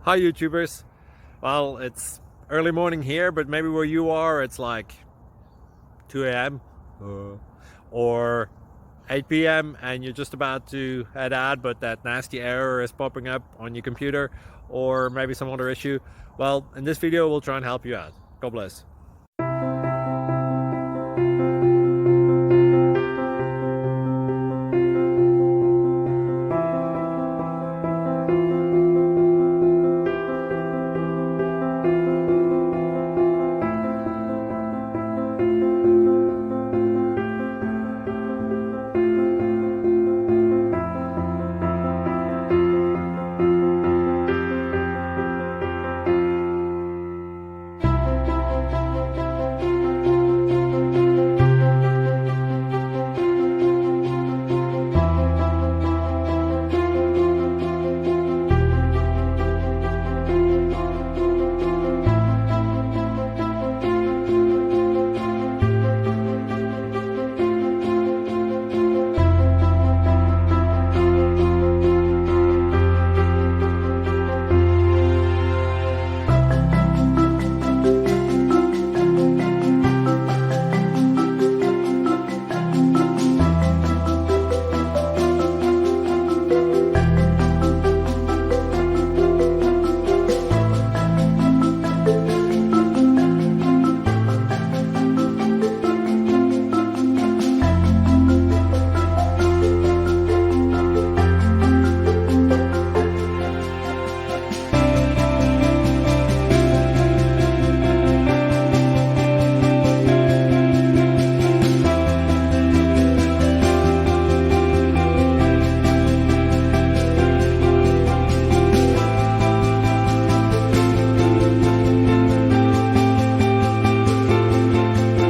Hi YouTubers. Well, it's early morning here, but maybe where you are it's like 2 a.m. or 8 p.m. and you're just about to head out, but that nasty error is popping up on your computer, or maybe some other issue. Well, in this video we'll try and help you out. God bless.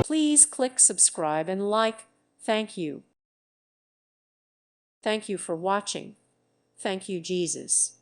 Please click subscribe and like. Thank you. Thank you for watching. Thank you, Jesus.